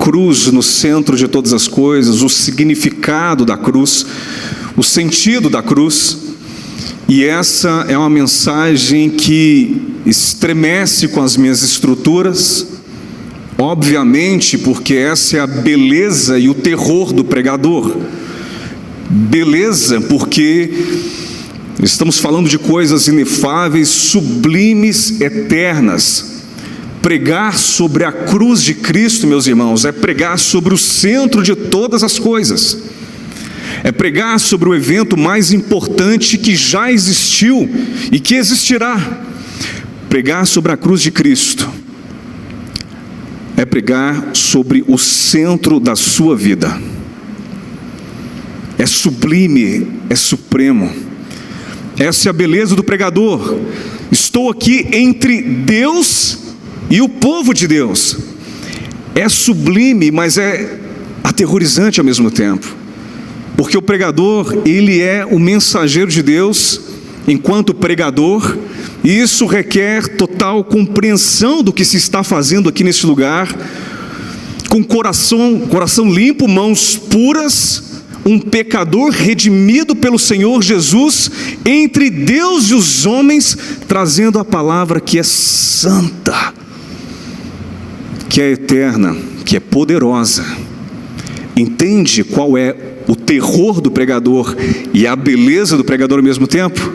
cruz no centro de todas as coisas, o significado da cruz, o sentido da cruz. E essa é uma mensagem que estremece com as minhas estruturas, obviamente, porque essa é a beleza e o terror do pregador. Beleza, porque estamos falando de coisas inefáveis, sublimes, eternas. Pregar sobre a cruz de Cristo, meus irmãos, é pregar sobre o centro de todas as coisas. É pregar sobre o evento mais importante que já existiu e que existirá. Pregar sobre a cruz de Cristo é pregar sobre o centro da sua vida. É sublime, é supremo. Essa é a beleza do pregador. Estou aqui entre Deus e o povo de Deus. É sublime, mas é aterrorizante ao mesmo tempo. Porque o pregador, ele é o mensageiro de Deus enquanto pregador, e isso requer total compreensão do que se está fazendo aqui nesse lugar, com coração limpo, mãos puras, um pecador redimido pelo Senhor Jesus, entre Deus e os homens, trazendo a palavra que é santa, que é eterna, que é poderosa. Entende qual é o terror do pregador e a beleza do pregador ao mesmo tempo?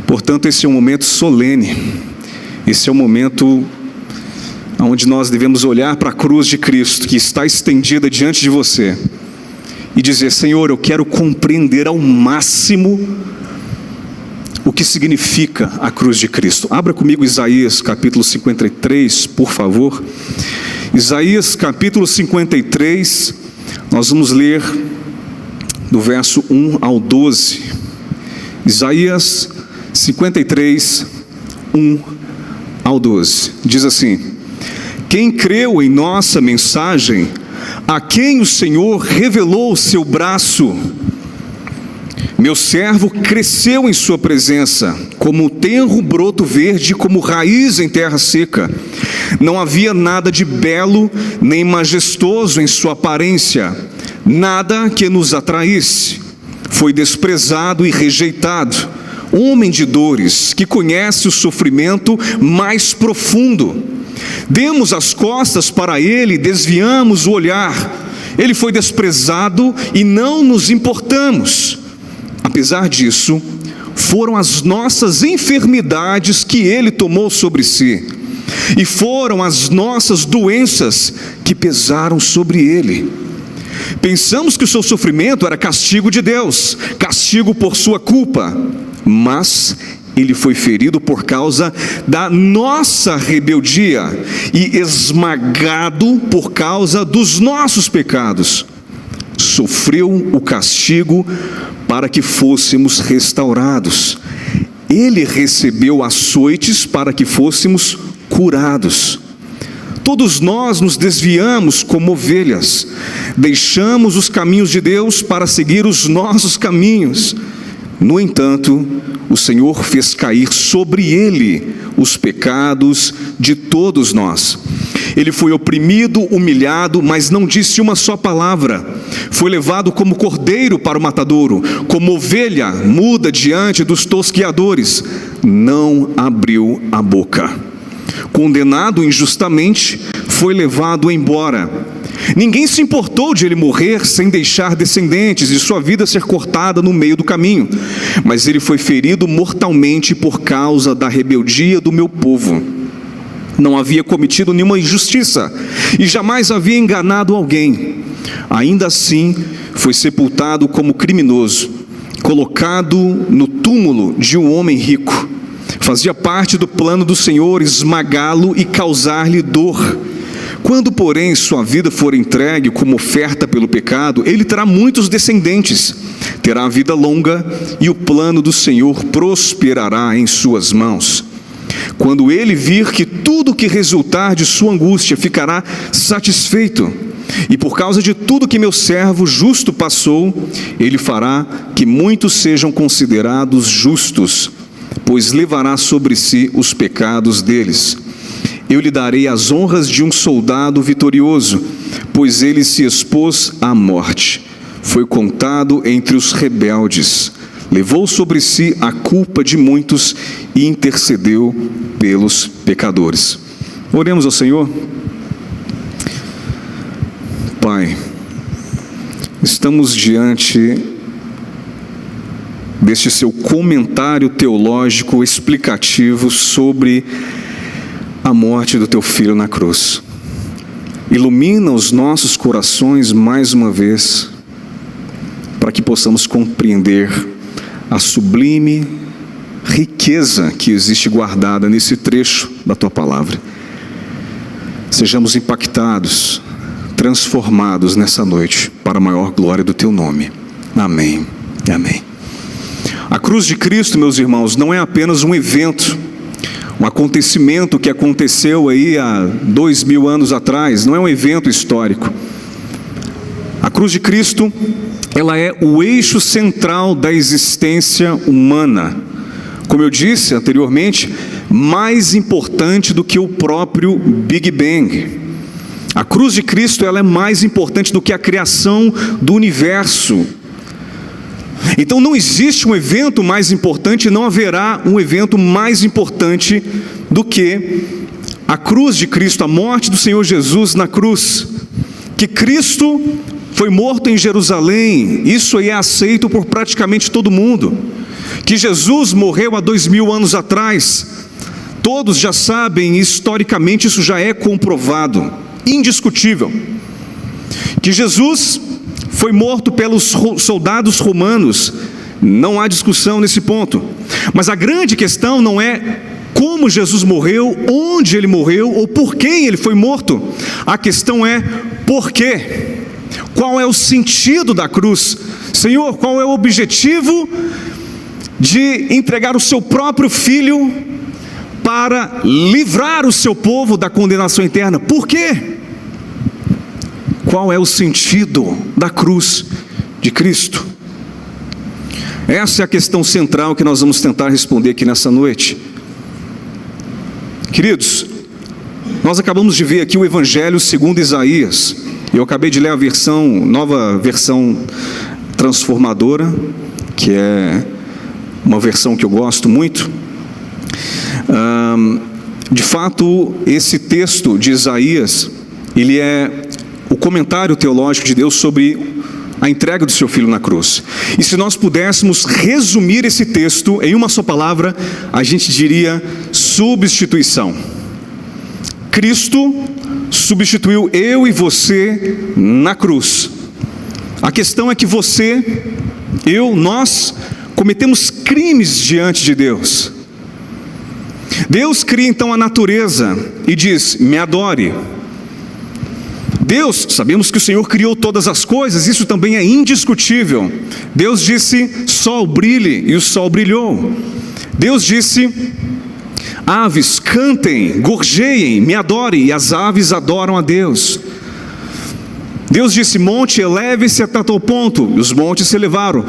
Portanto, esse é um momento solene, esse é um momento onde nós devemos olhar para a cruz de Cristo, que está estendida diante de você, e dizer: Senhor, eu quero compreender ao máximo o que significa a cruz de Cristo. Abra comigo Isaías capítulo 53, por favor. Isaías capítulo 53, nós vamos ler do verso 1 ao 12. Isaías 53, 1 ao 12. Diz assim: quem creu em nossa mensagem, a quem o Senhor revelou o seu braço, meu servo cresceu em sua presença, como tenro broto verde, como raiz em terra seca. Não havia nada de belo, nem majestoso em sua aparência, nada que nos atraísse. Foi desprezado e rejeitado, homem de dores, que conhece o sofrimento mais profundo. Demos as costas para ele, desviamos o olhar. Ele foi desprezado e não nos importamos. Apesar disso, foram as nossas enfermidades que ele tomou sobre si, e foram as nossas doenças que pesaram sobre ele. Pensamos que o seu sofrimento era castigo de Deus, castigo por sua culpa, mas ele foi ferido por causa da nossa rebeldia e esmagado por causa dos nossos pecados. Sofreu o castigo para que fôssemos restaurados. Ele recebeu açoites para que fôssemos curados. Todos nós nos desviamos como ovelhas, deixamos os caminhos de Deus para seguir os nossos caminhos. No entanto, o Senhor fez cair sobre ele os pecados de todos nós. Ele foi oprimido, humilhado, mas não disse uma só palavra. Foi levado como cordeiro para o matadouro, como ovelha muda diante dos tosqueadores. Não abriu a boca. Condenado injustamente, foi levado embora. Ninguém se importou de ele morrer sem deixar descendentes e sua vida ser cortada no meio do caminho. Mas ele foi ferido mortalmente por causa da rebeldia do meu povo. Não havia cometido nenhuma injustiça e jamais havia enganado alguém. Ainda assim, foi sepultado como criminoso, colocado no túmulo de um homem rico. Fazia parte do plano do Senhor esmagá-lo e causar-lhe dor. Quando, porém, sua vida for entregue como oferta pelo pecado, ele terá muitos descendentes, terá vida longa e o plano do Senhor prosperará em suas mãos. Quando ele vir que tudo que resultar de sua angústia ficará satisfeito, e por causa de tudo que meu servo justo passou, ele fará que muitos sejam considerados justos, pois levará sobre si os pecados deles. eu lhe darei as honras de um soldado vitorioso, pois ele se expôs à morte. Foi contado entre os rebeldes, levou sobre si a culpa de muitos e intercedeu pelos pecadores. Oremos ao Senhor. Pai, estamos diante deste seu comentário teológico explicativo sobre a morte do teu filho na cruz. Ilumina os nossos corações mais uma vez, para que possamos compreender a sublime riqueza que existe guardada nesse trecho da tua palavra. Sejamos impactados, transformados nessa noite, para a maior glória do teu nome. Amém. Amém. A cruz de Cristo, meus irmãos, não é apenas um evento, um acontecimento que aconteceu aí há 2000 anos atrás, não é um evento histórico. A cruz de Cristo, ela é o eixo central da existência humana. Como eu disse anteriormente, mais importante do que o próprio Big Bang. A cruz de Cristo, ela é mais importante do que a criação do universo. Então não existe um evento mais importante, não haverá um evento mais importante do que a cruz de Cristo, a morte do Senhor Jesus na cruz. Que Cristo foi morto em Jerusalém, isso aí é aceito por praticamente todo mundo. Que Jesus morreu há 2000 anos atrás, todos já sabem, historicamente isso já é comprovado, indiscutível. Que Jesus foi morto pelos soldados romanos, não há discussão nesse ponto. Mas a grande questão não é como Jesus morreu, onde ele morreu ou por quem ele foi morto. A questão é por quê? Qual é o sentido da cruz? Senhor, qual é o objetivo de entregar o seu próprio filho para livrar o seu povo da condenação eterna? Por quê? Qual é o sentido da cruz de Cristo? Essa é a questão central que nós vamos tentar responder aqui nessa noite. Queridos, nós acabamos de ver aqui o Evangelho segundo Isaías. Eu acabei de ler a nova versão transformadora, que é uma versão que eu gosto muito. De fato, esse texto de Isaías, ele é o comentário teológico de Deus sobre a entrega do seu filho na cruz. E se nós pudéssemos resumir esse texto em uma só palavra, a gente diria substituição. Cristo substituiu eu e você na cruz. A questão é que você, nós cometemos crimes diante de Deus. Deus cria então a natureza e diz: me adore. Deus, sabemos que o Senhor criou todas as coisas, isso também é indiscutível. Deus disse: sol brilhe, e o sol brilhou. Deus disse: aves cantem, gorjeiem, me adorem, e as aves adoram a Deus. Deus disse: monte, eleve-se até tal ponto, e os montes se elevaram.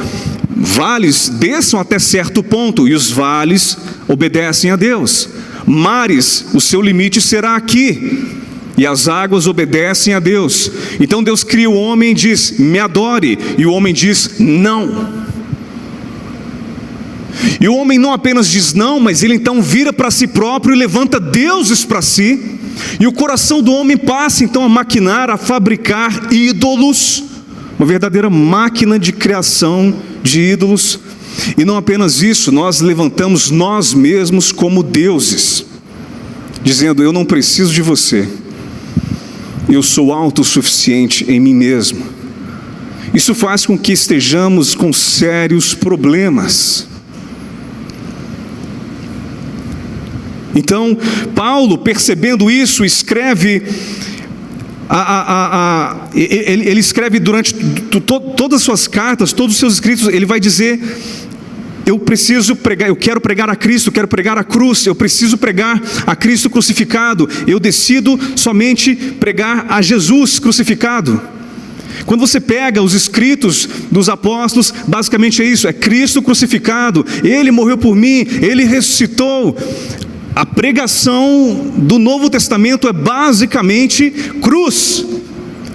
Vales desçam até certo ponto, e os vales obedecem a Deus. Mares, o seu limite será aqui, e as águas obedecem a Deus. Então Deus cria o homem e diz: me adore, e o homem diz: não. E o homem não apenas diz não, mas ele então vira para si próprio e levanta deuses para si, e o coração do homem passa então a maquinar, a fabricar ídolos, uma verdadeira máquina de criação de ídolos. E não apenas isso, nós levantamos nós mesmos como deuses, dizendo: eu não preciso de você, eu sou autossuficiente em mim mesmo. Isso faz com que estejamos com sérios problemas. Então, Paulo, percebendo isso, escreve, ele escreve durante todas as suas cartas, todos os seus escritos, ele vai dizer: eu preciso pregar, eu quero pregar a Cristo, eu quero pregar a cruz, eu preciso pregar a Cristo crucificado, eu decido somente pregar a Jesus crucificado. Quando você pega os escritos dos apóstolos, basicamente é isso, é Cristo crucificado, Ele morreu por mim, Ele ressuscitou. A pregação do Novo Testamento é basicamente cruz.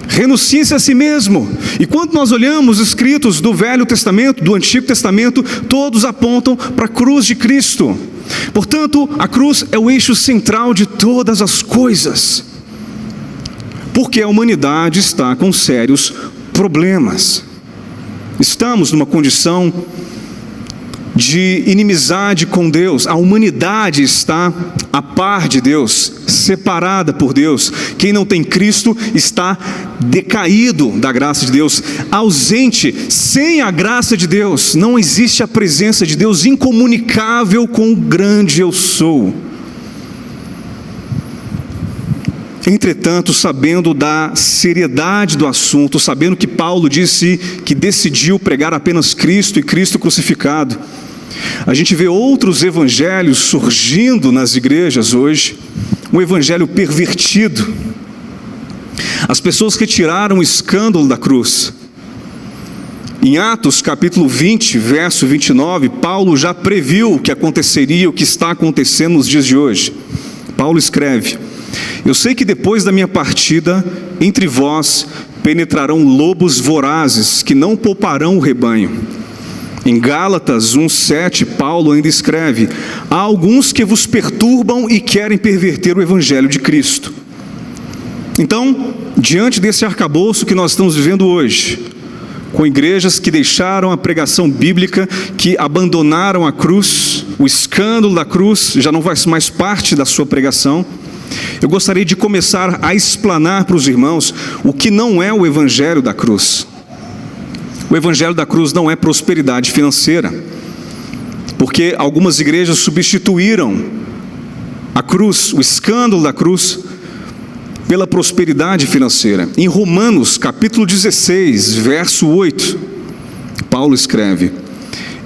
Renuncie-se a si mesmo. E quando nós olhamos os escritos do Velho Testamento, do Antigo Testamento, todos apontam para a cruz de Cristo. Portanto, a cruz é o eixo central de todas as coisas, porque a humanidade está com sérios problemas. Estamos numa condição de inimizade com Deus. A humanidade está a par de Deus, separada por Deus. Quem não tem Cristo está decaído da graça de Deus, ausente. Sem a graça de Deus não existe a presença de Deus, incomunicável com o grande eu sou. Entretanto, sabendo da seriedade do assunto, sabendo que Paulo disse que decidiu pregar apenas Cristo e Cristo crucificado, a gente vê outros evangelhos surgindo nas igrejas hoje, um evangelho pervertido. As pessoas retiraram o escândalo da cruz. Em Atos capítulo 20, verso 29, Paulo já previu o que aconteceria, o que está acontecendo nos dias de hoje. Paulo escreve: eu sei que depois da minha partida, entre vós penetrarão lobos vorazes, que não pouparão o rebanho. Em Gálatas 1,7, Paulo ainda escreve: há alguns que vos perturbam e querem perverter o evangelho de Cristo. Então, diante desse arcabouço que nós estamos vivendo hoje, com igrejas que deixaram a pregação bíblica, que abandonaram a cruz, o escândalo da cruz já não faz mais parte da sua pregação, eu gostaria de começar a explanar para os irmãos o que não é o evangelho da cruz. O evangelho da cruz não é prosperidade financeira, porque algumas igrejas substituíram a cruz, o escândalo da cruz, pela prosperidade financeira. Em Romanos capítulo 16, verso 8, Paulo escreve: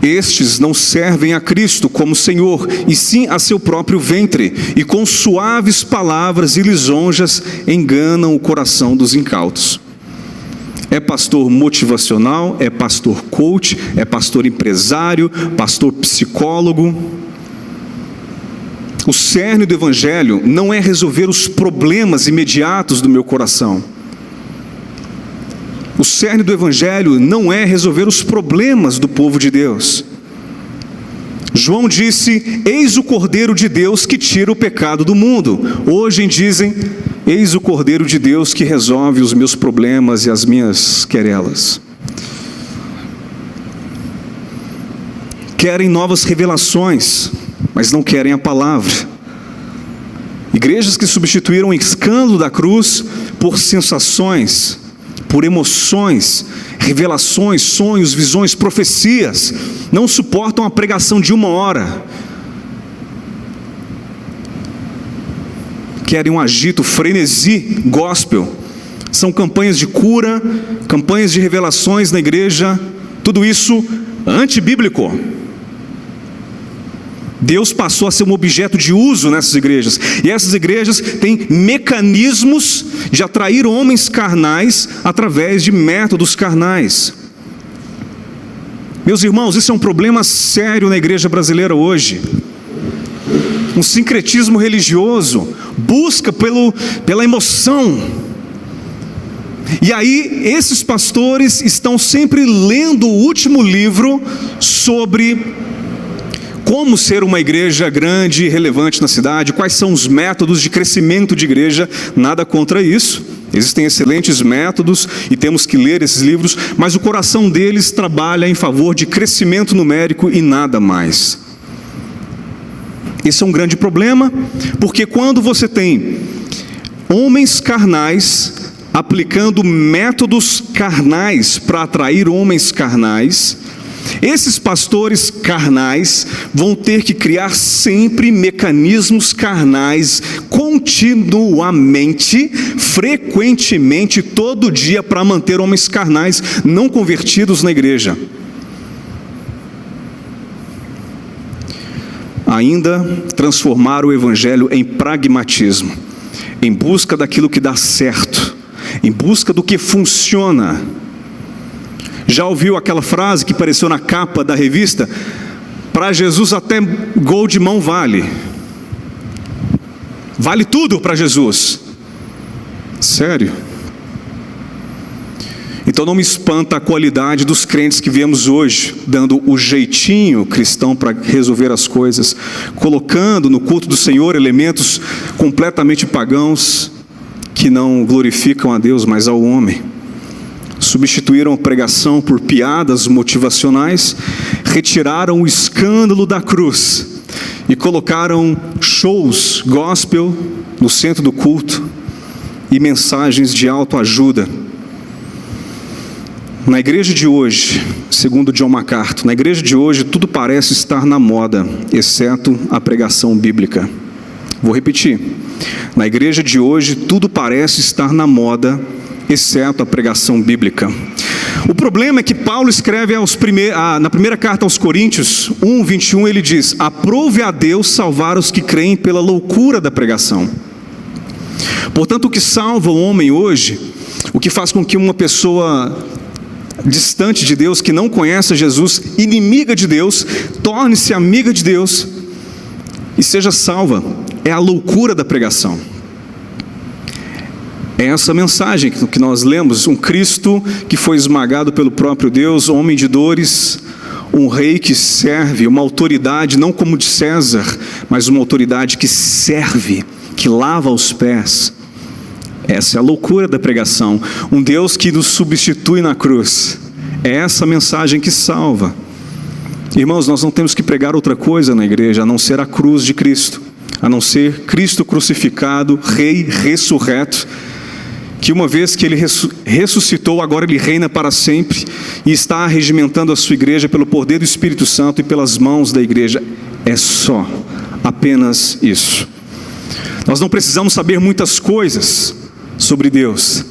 estes não servem a Cristo como Senhor, e sim a seu próprio ventre, e com suaves palavras e lisonjas enganam o coração dos incautos. É pastor motivacional, é pastor coach, é pastor empresário, pastor psicólogo. O cerne do evangelho não é resolver os problemas imediatos do meu coração. O cerne do evangelho não é resolver os problemas do povo de Deus. João disse: eis o Cordeiro de Deus que tira o pecado do mundo. Hoje dizem: eis o Cordeiro de Deus que resolve os meus problemas e as minhas querelas. Querem novas revelações, mas não querem a palavra. Igrejas que substituíram o escândalo da cruz por sensações, por emoções, revelações, sonhos, visões, profecias, não suportam a pregação de 1 hora. Querem um agito, frenesi gospel. São campanhas de cura, campanhas de revelações na igreja, tudo isso antibíblico. Deus passou a ser um objeto de uso nessas igrejas, e essas igrejas têm mecanismos de atrair homens carnais através de métodos carnais. Meus irmãos, isso é um problema sério na igreja brasileira hoje. Um sincretismo religioso, busca pela emoção. E aí, esses pastores estão sempre lendo o último livro sobre como ser uma igreja grande e relevante na cidade, quais são os métodos de crescimento de igreja. Nada contra isso, existem excelentes métodos e temos que ler esses livros, mas o coração deles trabalha em favor de crescimento numérico e nada mais. Esse é um grande problema, porque quando você tem homens carnais aplicando métodos carnais para atrair homens carnais, esses pastores carnais vão ter que criar sempre mecanismos carnais, continuamente, frequentemente, todo dia, para manter homens carnais não convertidos na igreja. Ainda transformar o evangelho em pragmatismo, em busca daquilo que dá certo, em busca do que funciona. Já ouviu aquela frase que apareceu na capa da revista? Para Jesus até gol de mão vale. Vale tudo para Jesus. Sério? Então não me espanta a qualidade dos crentes que vemos hoje, dando o jeitinho cristão para resolver as coisas, colocando no culto do Senhor elementos completamente pagãos, que não glorificam a Deus, mas ao homem. Substituíram a pregação por piadas motivacionais, retiraram o escândalo da cruz e colocaram shows gospel no centro do culto e mensagens de autoajuda. Na igreja de hoje, segundo John MacArthur, na igreja de hoje tudo parece estar na moda, exceto a pregação bíblica. Vou repetir. Na igreja de hoje tudo parece estar na moda, exceto a pregação bíblica. O problema é que Paulo escreve na primeira carta aos Coríntios 1:21, ele diz: aprove a Deus salvar os que creem pela loucura da pregação. Portanto, o que salva o homem hoje, o que faz com que uma pessoa distante de Deus, que não conhece Jesus, inimiga de Deus, torne-se amiga de Deus e seja salva, é a loucura da pregação. É essa mensagem que nós lemos, um Cristo que foi esmagado pelo próprio Deus, homem de dores, um rei que serve, uma autoridade não como de César, mas uma autoridade que serve, que lava os pés. Essa é a loucura da pregação. Um Deus que nos substitui na cruz. É essa mensagem que salva. Irmãos, nós não temos que pregar outra coisa na igreja, a não ser a cruz de Cristo, a não ser Cristo crucificado, Rei ressurreto, que uma vez que Ele ressuscitou, agora Ele reina para sempre e está regimentando a sua igreja pelo poder do Espírito Santo e pelas mãos da igreja. É só, apenas isso. Nós não precisamos saber muitas coisas sobre Deus.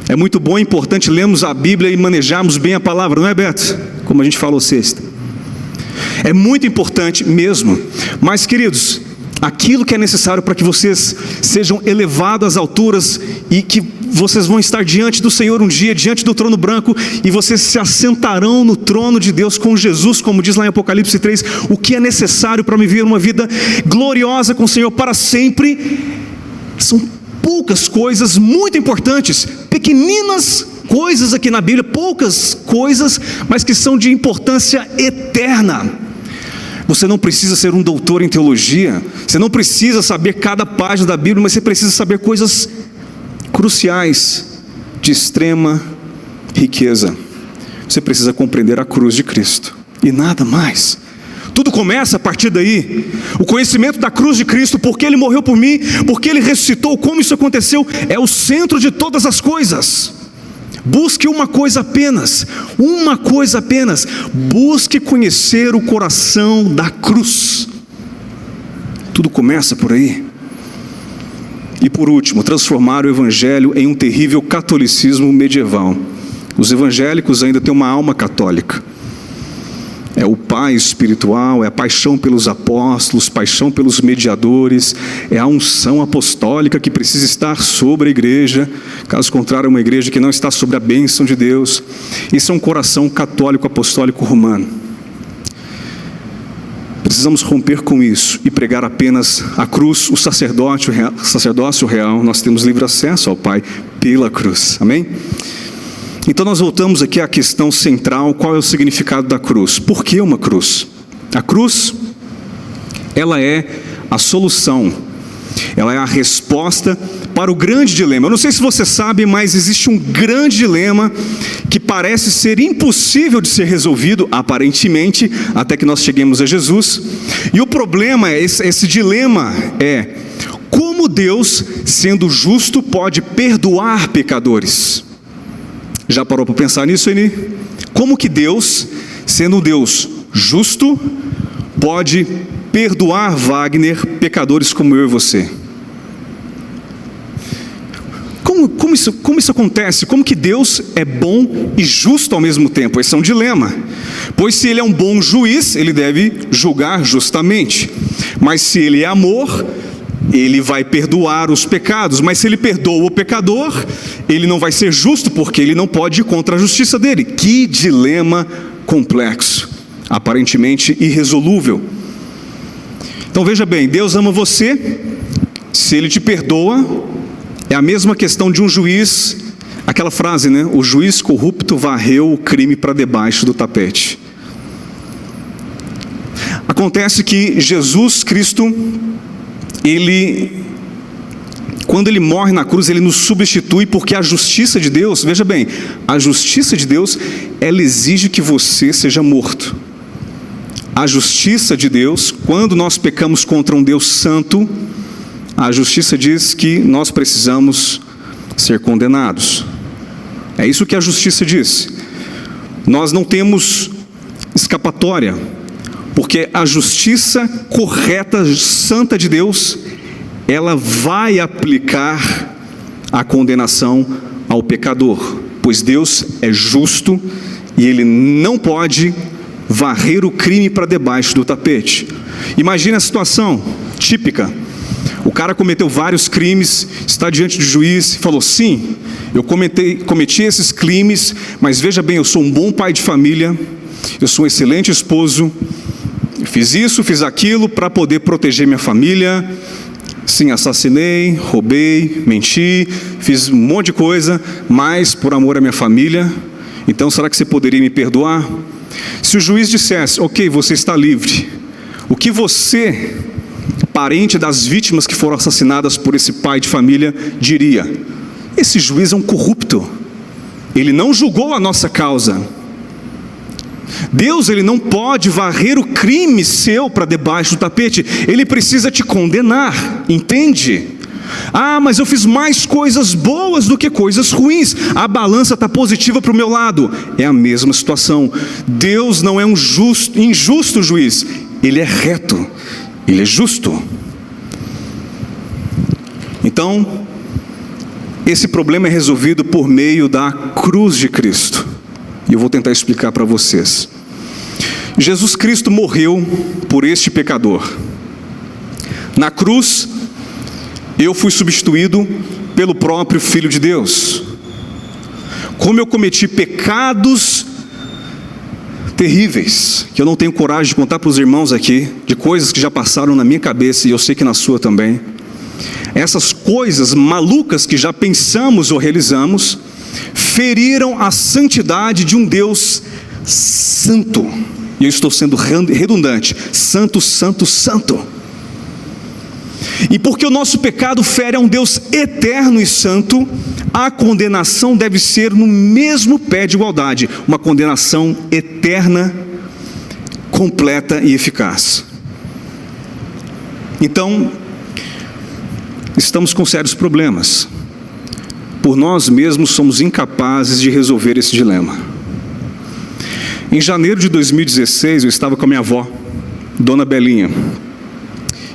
É muito bom e importante lermos a Bíblia e manejarmos bem a palavra, não é, Beto? Como a gente falou sexta. É muito importante mesmo. Mas, queridos, aquilo que é necessário para que vocês sejam elevados às alturas e que vocês vão estar diante do Senhor um dia, diante do trono branco, e vocês se assentarão no trono de Deus com Jesus, como diz lá em Apocalipse 3, o que é necessário para viver uma vida gloriosa com o Senhor para sempre, são poucas coisas muito importantes, pequeninas coisas aqui na Bíblia, poucas coisas, mas que são de importância eterna. Você não precisa ser um doutor em teologia, você não precisa saber cada página da Bíblia, mas você precisa saber coisas cruciais, de extrema riqueza. Você precisa compreender a cruz de Cristo, e nada mais. Tudo começa a partir daí. O conhecimento da cruz de Cristo, porque Ele morreu por mim, porque Ele ressuscitou, como isso aconteceu, é o centro de todas as coisas. Busque uma coisa apenas, busque conhecer o coração da cruz. Tudo começa por aí. E por último, transformar o Evangelho em um terrível catolicismo medieval. Os evangélicos ainda têm uma alma católica. É o pai espiritual, é a paixão pelos apóstolos, paixão pelos mediadores, é a unção apostólica que precisa estar sobre a igreja. Caso contrário, é uma igreja que não está sobre a bênção de Deus. Isso é um coração católico apostólico romano. Precisamos romper com isso e pregar apenas a cruz, o sacerdócio real. Nós temos livre acesso ao Pai pela cruz. Amém? Então nós voltamos aqui à questão central, qual é o significado da cruz? Por que uma cruz? A cruz, ela é a solução, ela é a resposta para o grande dilema. Eu não sei se você sabe, mas existe um grande dilema que parece ser impossível de ser resolvido, aparentemente, até que nós cheguemos a Jesus. E o problema, esse dilema é: como Deus, sendo justo, pode perdoar pecadores? Já parou para pensar nisso, Eni? Como que Deus, sendo um Deus justo, pode perdoar, Wagner, pecadores como eu e você? Como isso acontece? Como que Deus é bom e justo ao mesmo tempo? Esse é um dilema. Pois se Ele é um bom juiz, Ele deve julgar justamente. Mas se Ele é amor, Ele vai perdoar os pecados. Mas se Ele perdoa o pecador, Ele não vai ser justo, porque Ele não pode ir contra a justiça dele. Que dilema complexo, aparentemente irresolúvel. Então veja bem, Deus ama você, Se ele te perdoa, é a mesma questão de um juiz, aquela frase, né? O juiz corrupto varreu o crime para debaixo do tapete. Acontece que Jesus Cristo, quando ele morre na cruz, ele nos substitui, porque a justiça de Deus, veja bem, a justiça de Deus, ela exige que você seja morto. A justiça de Deus, quando nós pecamos contra um Deus santo, a justiça diz que nós precisamos ser condenados. É isso que a justiça diz. Nós não temos escapatória, porque a justiça correta, santa de Deus, ela vai aplicar a condenação ao pecador, pois Deus é justo e Ele não pode varrer o crime para debaixo do tapete. Imagine a situação típica: o cara cometeu vários crimes, está diante do juiz e falou: sim, eu cometi esses crimes, mas veja bem, eu sou um bom pai de família, eu sou um excelente esposo, fiz isso, fiz aquilo para poder proteger minha família. Sim, assassinei, roubei, menti, fiz um monte de coisa, mas por amor à minha família. Então será que você poderia me perdoar? Se o juiz dissesse: ok, você está livre, o que você, parente das vítimas que foram assassinadas por esse pai de família, diria? Esse juiz é um corrupto, ele não julgou a nossa causa. Deus, ele não pode varrer o crime seu para debaixo do tapete, ele precisa te condenar, entende? Ah, mas eu fiz mais coisas boas do que coisas ruins, a balança está positiva para o meu lado. É a mesma situação. Deus não é um injusto juiz, ele é reto, ele é justo. Então, esse problema é resolvido por meio da cruz de Cristo, e eu vou tentar explicar para vocês. Jesus Cristo morreu por este pecador. Na cruz, eu fui substituído pelo próprio Filho de Deus. Como eu cometi pecados terríveis, que eu não tenho coragem de contar para os irmãos aqui, de coisas que já passaram na minha cabeça, e eu sei que na sua também. Essas coisas malucas que já pensamos ou realizamos, feriram a santidade de um Deus santo. E eu estou sendo redundante: santo, santo, santo. E porque o nosso pecado fere a um Deus eterno e santo, a condenação deve ser no mesmo pé de igualdade, uma condenação eterna, completa e eficaz. Então, estamos com sérios problemas. Por nós mesmos somos incapazes de resolver esse dilema. Em janeiro de 2016, eu estava com a minha avó, Dona Belinha,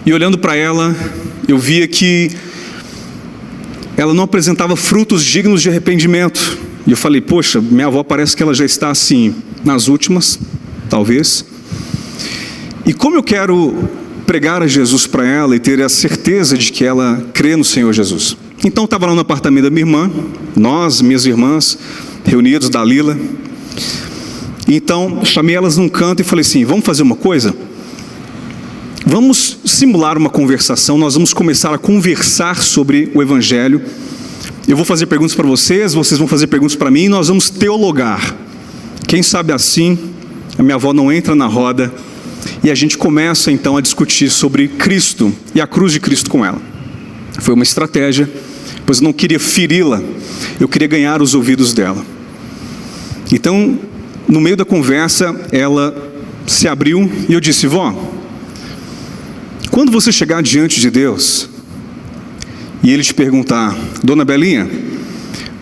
e olhando para ela, eu via que ela não apresentava frutos dignos de arrependimento. E eu falei: poxa, minha avó parece que ela já está assim, nas últimas, talvez. E como eu quero pregar a Jesus para ela e ter a certeza de que ela crê no Senhor Jesus. Então eu estava lá no apartamento da minha irmã, nós, minhas irmãs, reunidos, Dalila. Então chamei elas num canto e falei assim: vamos fazer uma coisa? Vamos simular uma conversação, nós vamos começar a conversar sobre o Evangelho. Eu vou fazer perguntas para vocês, vocês vão fazer perguntas para mim, e nós vamos teologar. Quem sabe assim, a minha avó não entra na roda, e a gente começa então a discutir sobre Cristo e a cruz de Cristo com ela. Foi uma estratégia, pois eu não queria feri-la, eu queria ganhar os ouvidos dela. Então, no meio da conversa, ela se abriu e eu disse: vó, quando você chegar diante de Deus e Ele te perguntar: Dona Belinha,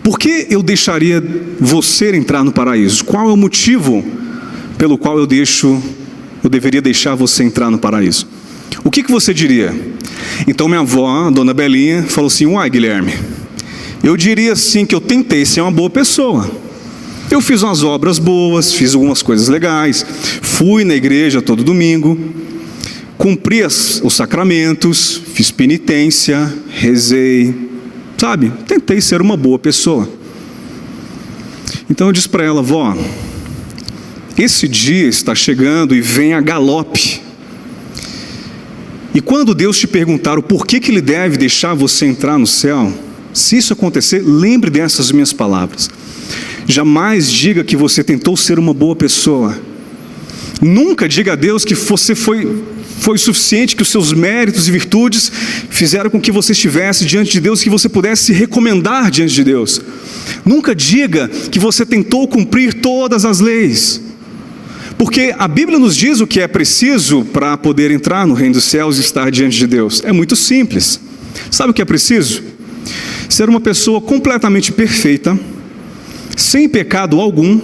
por que eu deixaria você entrar no paraíso? Qual é o motivo pelo qual eu deveria deixar você entrar no paraíso? O que você diria? Então minha avó, Dona Belinha, falou assim: uai, Guilherme, eu diria assim que eu tentei ser uma boa pessoa. Eu fiz umas obras boas, fiz algumas coisas legais, fui na igreja todo domingo, cumpri os sacramentos, fiz penitência, rezei, sabe? Tentei ser uma boa pessoa. Então eu disse para ela: vó, esse dia está chegando e vem a galope. E quando Deus te perguntar o porquê que Ele deve deixar você entrar no céu, se isso acontecer, lembre dessas minhas palavras. Jamais diga que você tentou ser uma boa pessoa. Nunca diga a Deus que você foi suficiente, que os seus méritos e virtudes fizeram com que você estivesse diante de Deus, que você pudesse se recomendar diante de Deus. Nunca diga que você tentou cumprir todas as leis. Porque a Bíblia nos diz o que é preciso para poder entrar no reino dos céus e estar diante de Deus. É muito simples. Sabe o que é preciso? Ser uma pessoa completamente perfeita, sem pecado algum,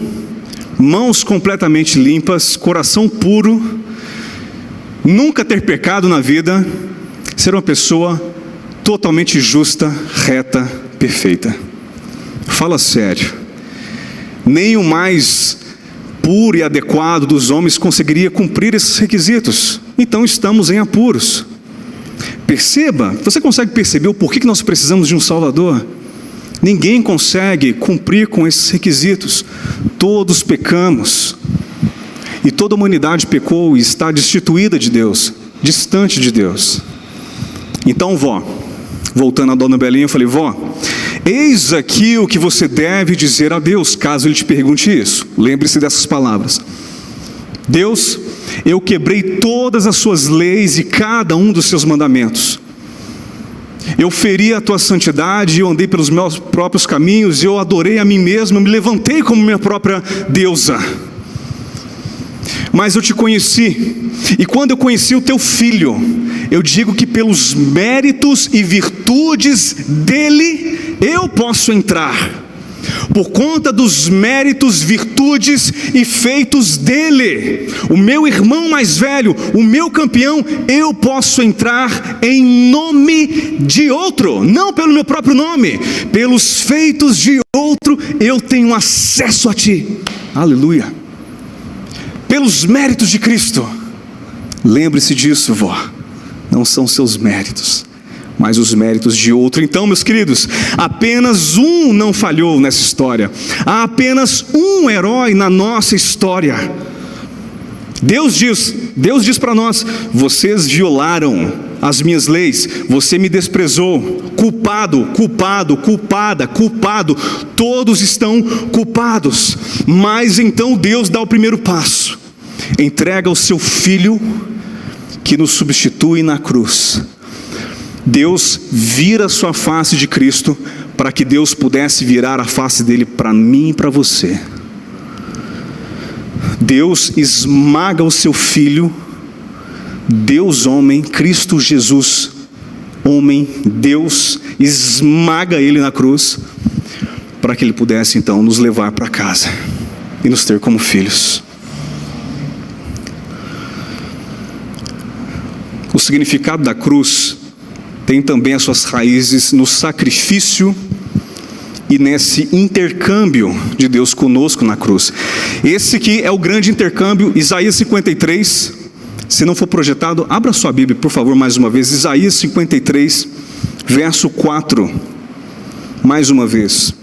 mãos completamente limpas, coração puro, nunca ter pecado na vida, ser uma pessoa totalmente justa, reta, perfeita. Fala sério. Nem o mais puro e adequado dos homens conseguiria cumprir esses requisitos. Então estamos em apuros. Perceba, você consegue perceber o porquê que nós precisamos de um Salvador? Ninguém consegue cumprir com esses requisitos. Todos pecamos. E toda a humanidade pecou e está destituída de Deus, distante de Deus. Então, voltando à dona Belinha, eu falei, vó, eis aqui o que você deve dizer a Deus, caso Ele te pergunte isso. Lembre-se dessas palavras. Deus, eu quebrei todas as suas leis e cada um dos seus mandamentos. Eu feri a tua santidade, eu andei pelos meus próprios caminhos, eu adorei a mim mesmo, eu me levantei como minha própria deusa. Mas eu te conheci, e quando eu conheci o teu filho, eu digo que pelos méritos e virtudes dele, eu posso entrar. Por conta dos méritos, virtudes e feitos dele, o meu irmão mais velho, o meu campeão, eu posso entrar em nome de outro, não pelo meu próprio nome, pelos feitos de outro, eu tenho acesso a ti. Aleluia. Pelos méritos de Cristo. Lembre-se disso, vó. Não são seus méritos, mas os méritos de outro. Então, meus queridos, apenas um não falhou nessa história. Há apenas um herói na nossa história. Deus diz para nós: vocês violaram as minhas leis, você me desprezou. Culpado, culpado, culpada, culpado. Todos estão culpados. Mas então Deus dá o primeiro passo. Entrega o seu filho que nos substitui na cruz. Deus vira a sua face de Cristo para que Deus pudesse virar a face dele para mim e para você. Deus esmaga o seu filho, Deus homem, Cristo Jesus, homem, Deus, esmaga ele na cruz para que ele pudesse então nos levar para casa e nos ter como filhos. O significado da cruz tem também as suas raízes no sacrifício e nesse intercâmbio de Deus conosco na cruz. Esse que é o grande intercâmbio. Isaías 53, se não for projetado, abra sua Bíblia, por favor, mais uma vez. Isaías 53, verso 4, mais uma vez.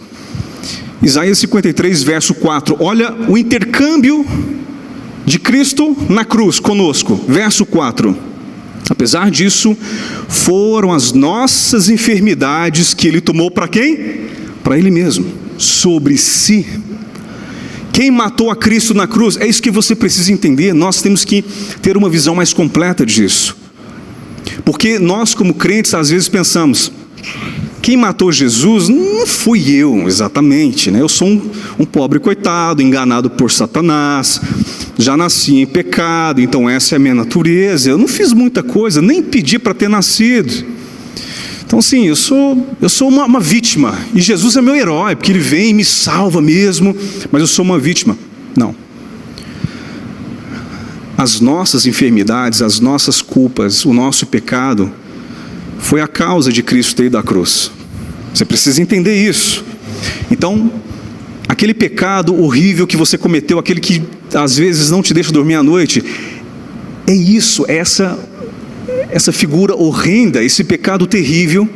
Isaías 53, verso 4, olha o intercâmbio de Cristo na cruz conosco, verso 4. Apesar disso, foram as nossas enfermidades que Ele tomou para quem? Para Ele mesmo, sobre si. Quem matou a Cristo na cruz? É isso que você precisa entender. Nós temos que ter uma visão mais completa disso. Porque nós, como crentes, às vezes pensamos: quem matou Jesus não fui eu exatamente, né? Eu sou um pobre coitado, enganado por Satanás. Já nasci em pecado, então essa é a minha natureza. Eu não fiz muita coisa, nem pedi para ter nascido. Então sim, eu sou uma vítima. E Jesus é meu herói, porque Ele vem e me salva mesmo. Mas eu sou uma vítima. Não. As nossas enfermidades, as nossas culpas, o nosso pecado, foi a causa de Cristo ter ido à cruz. Você precisa entender isso. Então, aquele pecado horrível que você cometeu, aquele que às vezes não te deixa dormir à noite, é isso, essa figura horrenda, esse pecado terrível,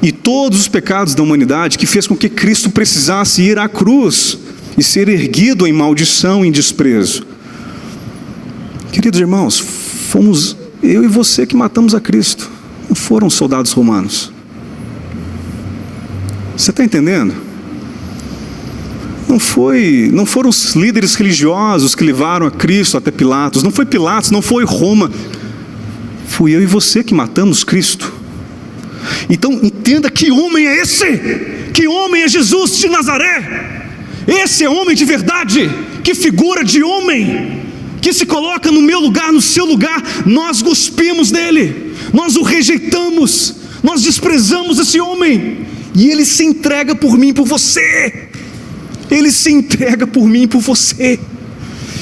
e todos os pecados da humanidade que fez com que Cristo precisasse ir à cruz e ser erguido em maldição e em desprezo. Queridos irmãos, fomos eu e você que matamos a Cristo, não foram os soldados romanos. Você está entendendo? Não foram os líderes religiosos que levaram a Cristo até Pilatos, não foi Pilatos, não foi Roma, fui eu e você que matamos Cristo. Então entenda que homem é esse, que homem é Jesus de Nazaré. Esse é homem de verdade, que figura de homem, que se coloca no meu lugar, no seu lugar. Nós cuspimos nele, nós o rejeitamos, nós desprezamos esse homem, e ele se entrega por mim, por você. Ele se entrega por mim e por você.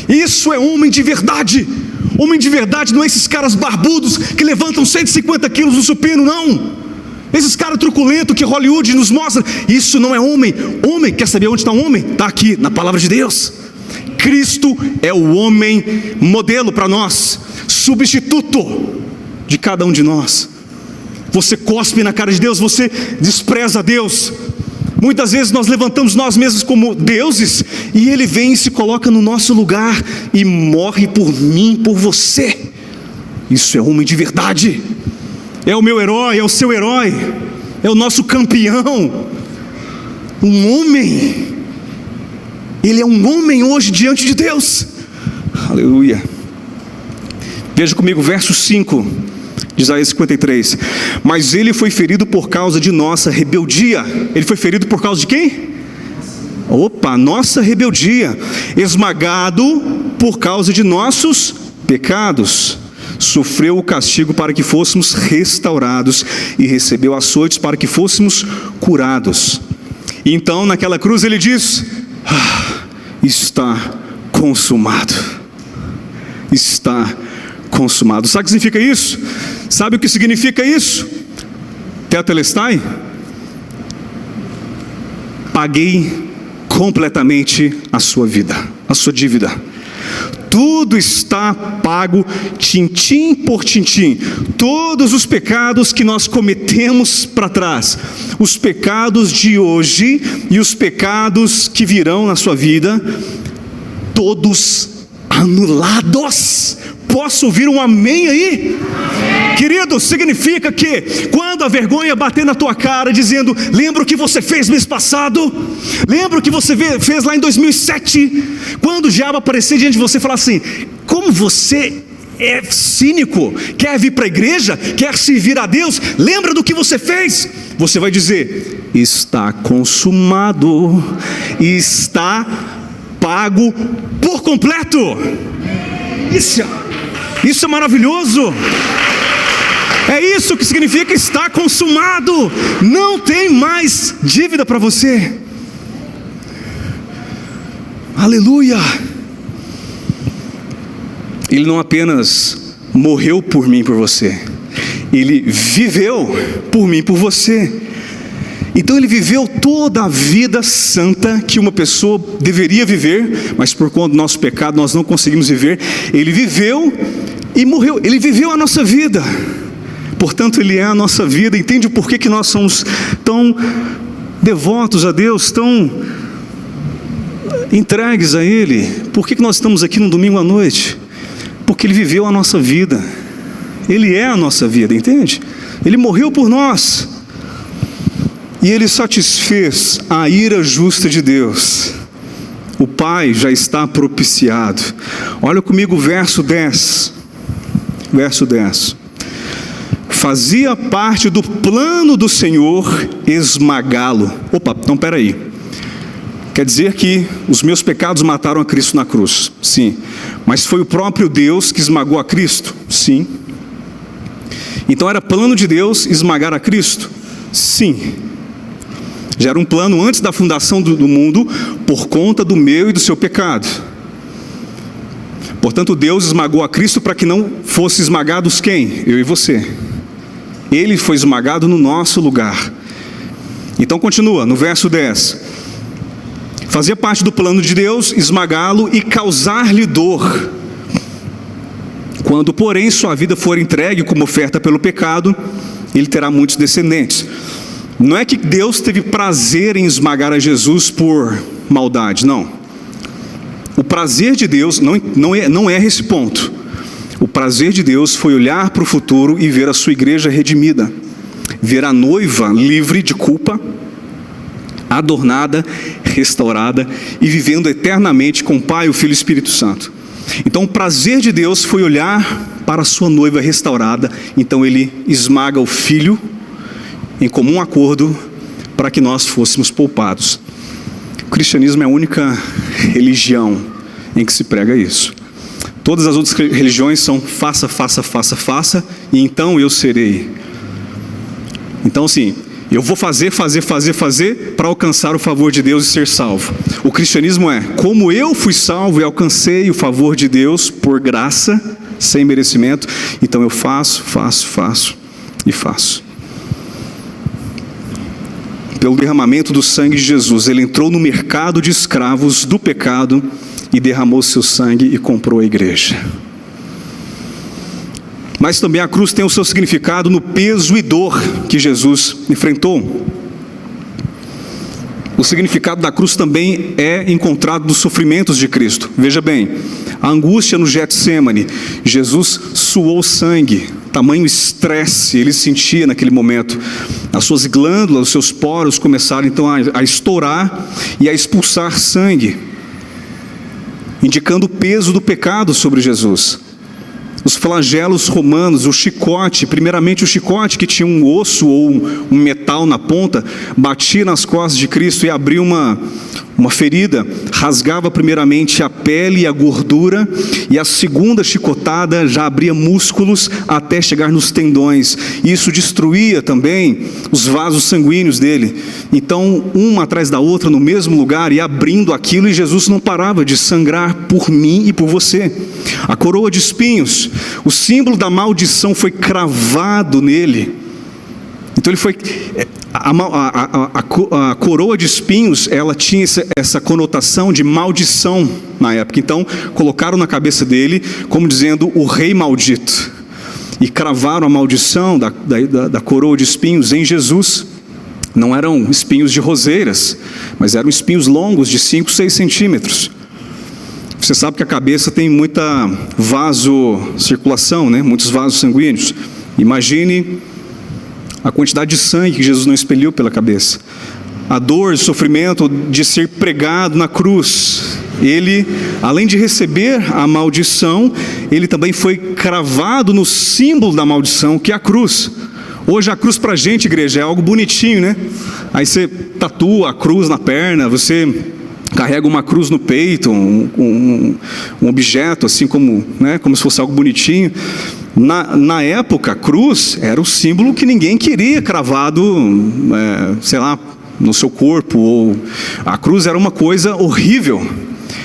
Isso é homem de verdade. Homem de verdade não é esses caras barbudos que levantam 150 quilos no supino, não. Esses caras truculentos que Hollywood nos mostra. Isso não é homem. Homem, quer saber onde está um homem? Está aqui, na palavra de Deus. Cristo é o homem modelo para nós, substituto de cada um de nós. Você cospe na cara de Deus, você despreza Deus. Muitas vezes nós levantamos nós mesmos como deuses, e Ele vem e se coloca no nosso lugar e morre por mim, por você. Isso é homem de verdade. É o meu herói, é o seu herói, é o nosso campeão. Um homem. Ele é um homem hoje diante de Deus. Aleluia. Veja comigo o verso 5 de Isaías 53. Mas ele foi ferido por causa de nossa rebeldia. Ele foi ferido por causa de quem? Opa, nossa rebeldia. Esmagado por causa de nossos pecados. Sofreu o castigo para que fôssemos restaurados, e recebeu açoites para que fôssemos curados. E então naquela cruz ele diz: está consumado. Está consumado. Sabe o que significa isso? Sabe o que significa isso? Tetelestai? Paguei completamente a sua vida, a sua dívida. Tudo está pago, tintim por tintim. Todos os pecados que nós cometemos para trás, os pecados de hoje e os pecados que virão na sua vida, todos anulados. Posso ouvir um amém aí? Amém. Querido, significa que quando a vergonha bater na tua cara dizendo: lembra o que você fez mês passado? Lembra o que você fez lá em 2007? Quando o diabo aparecer diante de você e falar assim: como você é cínico, quer vir para a igreja, quer servir a Deus, lembra do que você fez? Você vai dizer: está consumado, está pago por completo. Isso é maravilhoso. É isso que significa estar consumado. Não tem mais dívida para você. Aleluia. Ele não apenas morreu por mim e por você, Ele viveu por mim e por você. Então ele viveu toda a vida santa que uma pessoa deveria viver, mas por conta do nosso pecado nós não conseguimos viver. Ele viveu e morreu. Ele viveu a nossa vida. Portanto, Ele é a nossa vida. Entende o porquê que nós somos tão devotos a Deus, tão entregues a Ele? Por que nós estamos aqui no domingo à noite? Porque Ele viveu a nossa vida. Ele é a nossa vida, entende? Ele morreu por nós. E Ele satisfez a ira justa de Deus. O Pai já está propiciado. Olha comigo o verso 10. Verso 10. Fazia parte do plano do Senhor esmagá-lo. Opa, então peraí. Quer dizer que os meus pecados mataram a Cristo na cruz? Sim. Mas foi o próprio Deus que esmagou a Cristo? Sim. Então era plano de Deus esmagar a Cristo? Sim. Já era um plano antes da fundação do mundo, por conta do meu e do seu pecado. Portanto, Deus esmagou a Cristo para que não fosse esmagados quem? Eu e você. Ele foi esmagado no nosso lugar. Então continua, no verso 10. Fazia parte do plano de Deus esmagá-lo e causar-lhe dor. Quando, porém, sua vida for entregue como oferta pelo pecado, ele terá muitos descendentes. Não é que Deus teve prazer em esmagar a Jesus por maldade, não. O prazer de Deus não é esse ponto. prazer de Deus foi olhar para o futuro e ver a sua igreja redimida, ver a noiva livre de culpa, adornada, restaurada e vivendo eternamente com o Pai, o Filho e o Espírito Santo. Então o prazer de Deus foi olhar para a sua noiva restaurada, então ele esmaga o Filho em comum acordo para que nós fôssemos poupados. O cristianismo é a única religião em que se prega isso. Todas as outras religiões são faça, faça, faça, faça, e então eu serei. Então assim, eu vou fazer para alcançar o favor de Deus e ser salvo. O cristianismo é, como eu fui salvo e alcancei o favor de Deus por graça, sem merecimento, então eu faço e faço. Pelo derramamento do sangue de Jesus, ele entrou no mercado de escravos do pecado e derramou seu sangue e comprou a igreja. Mas também a cruz tem o seu significado no peso e dor que Jesus enfrentou. O significado da cruz também é encontrado nos sofrimentos de Cristo. Veja bem, a angústia no Getsêmani, Jesus suou sangue, tamanho estresse ele sentia naquele momento. As suas glândulas, os seus poros começaram então a estourar e a expulsar sangue, indicando o peso do pecado sobre Jesus. Os flagelos romanos, o chicote, primeiramente o chicote que tinha um osso ou um metal na ponta, batia nas costas de Cristo e abria uma ferida, rasgava primeiramente a pele e a gordura, e a segunda chicotada já abria músculos até chegar nos tendões. Isso destruía também os vasos sanguíneos dele. Então, uma atrás da outra no mesmo lugar, e abrindo aquilo, e Jesus não parava de sangrar por mim e por você. A coroa de espinhos, o símbolo da maldição foi cravado nele. Então ele foi... A coroa de espinhos, ela tinha essa conotação de maldição na época. Então colocaram na cabeça dele como dizendo o rei maldito, e cravaram a maldição da coroa de espinhos em Jesus. Não eram espinhos de roseiras, mas eram espinhos longos de 5, 6 centímetros. Você sabe que a cabeça tem muita vasocirculação, né? Muitos vasos sanguíneos. Imagine a quantidade de sangue que Jesus não expeliu pela cabeça. A dor, o sofrimento de ser pregado na cruz. Ele, além de receber a maldição, ele também foi cravado no símbolo da maldição, que é a cruz. Hoje a cruz pra gente, igreja, é algo bonitinho, né? Aí você tatua a cruz na perna, você carrega uma cruz no peito, um objeto assim como, né, como se fosse algo bonitinho. Na época, a cruz era o símbolo que ninguém queria cravado, sei lá, no seu corpo. Ou a cruz era uma coisa horrível,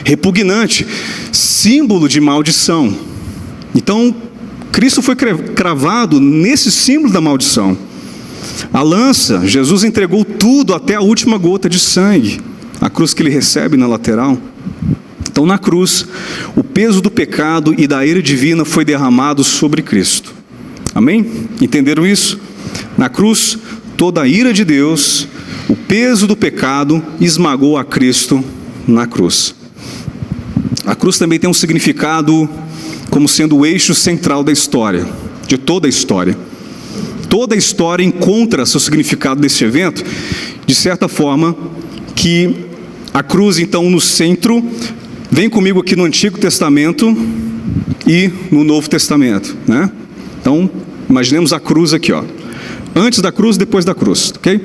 repugnante, símbolo de maldição. Então, Cristo foi cravado nesse símbolo da maldição. A lança, Jesus entregou tudo até a última gota de sangue. A cruz que ele recebe na lateral. Então, na cruz, o peso do pecado e da ira divina foi derramado sobre Cristo. Amém? Entenderam isso? Na cruz, toda a ira de Deus, o peso do pecado esmagou a Cristo na cruz. A cruz também tem um significado como sendo o eixo central da história, de toda a história. Toda a história encontra seu significado nesse evento, de certa forma que a cruz, então, no centro. Vem comigo aqui no Antigo Testamento e no Novo Testamento, né? Então, imaginemos a cruz aqui, ó. Antes da cruz, depois da cruz, ok?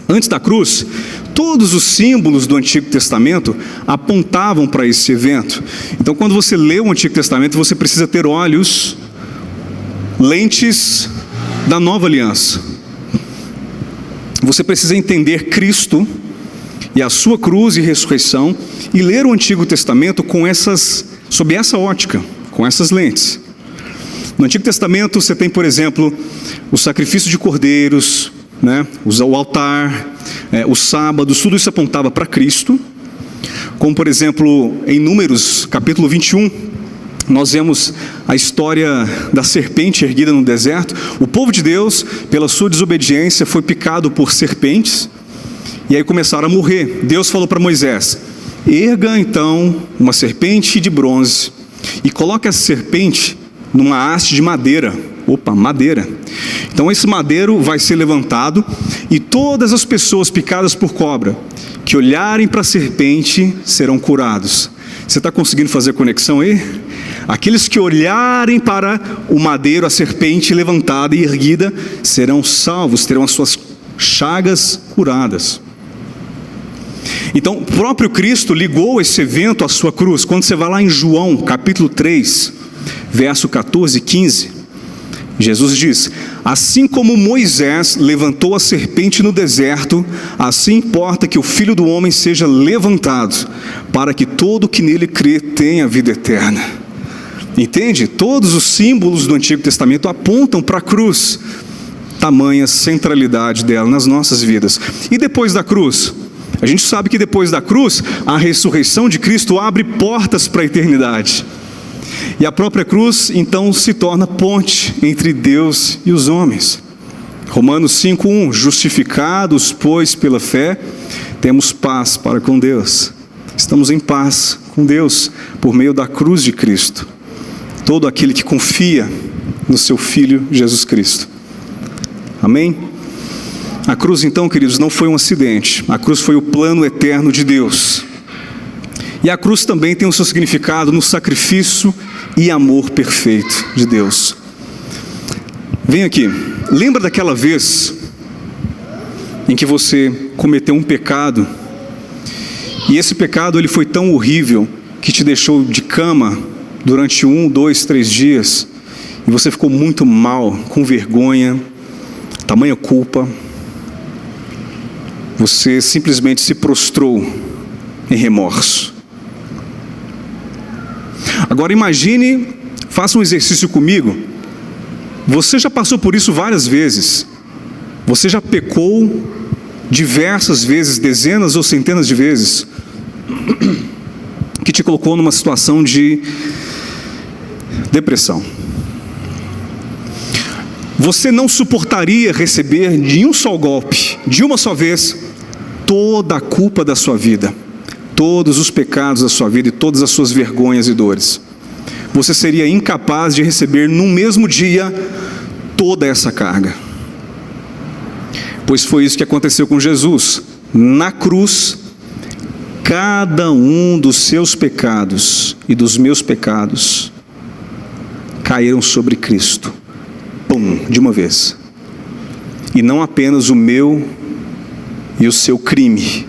Antes da cruz, todos os símbolos do Antigo Testamento apontavam para esse evento. Então, quando você lê o Antigo Testamento, você precisa ter olhos, lentes da Nova Aliança. Você precisa entender Cristo e a sua cruz e ressurreição, e ler o Antigo Testamento sob essa ótica, com essas lentes. No Antigo Testamento você tem, por exemplo, o sacrifício de cordeiros, né? O altar, os sábados, tudo isso apontava para Cristo. Como, por exemplo, em Números, capítulo 21, nós vemos a história da serpente erguida no deserto. O povo de Deus, pela sua desobediência, foi picado por serpentes, e aí começaram a morrer. Deus falou para Moisés: erga então uma serpente de bronze e coloque essa serpente numa haste de madeira. Madeira. Então esse madeiro vai ser levantado e todas as pessoas picadas por cobra que olharem para a serpente serão curados. Você está conseguindo fazer a conexão aí? Aqueles que olharem para o madeiro, a serpente levantada e erguida, serão salvos, terão as suas chagas curadas. Então, o próprio Cristo ligou esse evento à sua cruz. Quando você vai lá em João, capítulo 3, verso 14 e 15, Jesus diz: assim como Moisés levantou a serpente no deserto, assim importa que o Filho do Homem seja levantado, para que todo que nele crê tenha vida eterna. Entende? Todos os símbolos do Antigo Testamento apontam para a cruz. Tamanha centralidade dela nas nossas vidas. E depois da cruz? A gente sabe que depois da cruz, a ressurreição de Cristo abre portas para a eternidade. E a própria cruz, então, se torna ponte entre Deus e os homens. Romanos 5:1, justificados, pois, pela fé, temos paz para com Deus. Estamos em paz com Deus por meio da cruz de Cristo. Todo aquele que confia no seu Filho Jesus Cristo. Amém? A cruz, então, queridos, não foi um acidente. A cruz foi o plano eterno de Deus. E a cruz também tem o seu significado no sacrifício e amor perfeito de Deus. Vem aqui. Lembra daquela vez em que você cometeu um pecado e esse pecado ele foi tão horrível que te deixou de cama durante 1, 2, 3 dias e você ficou muito mal, com vergonha, tamanha culpa, você simplesmente se prostrou em remorso. Agora imagine, faça um exercício comigo. Você já passou por isso várias vezes. Você já pecou diversas vezes, dezenas ou centenas de vezes, que te colocou numa situação de depressão. Você não suportaria receber de um só golpe, de uma só vez, toda a culpa da sua vida, todos os pecados da sua vida e todas as suas vergonhas e dores. Você seria incapaz de receber num mesmo dia toda essa carga. Pois foi isso que aconteceu com Jesus. Na cruz, cada um dos seus pecados e dos meus pecados caíram sobre Cristo. Pum, de uma vez. E não apenas o meu e o seu crime,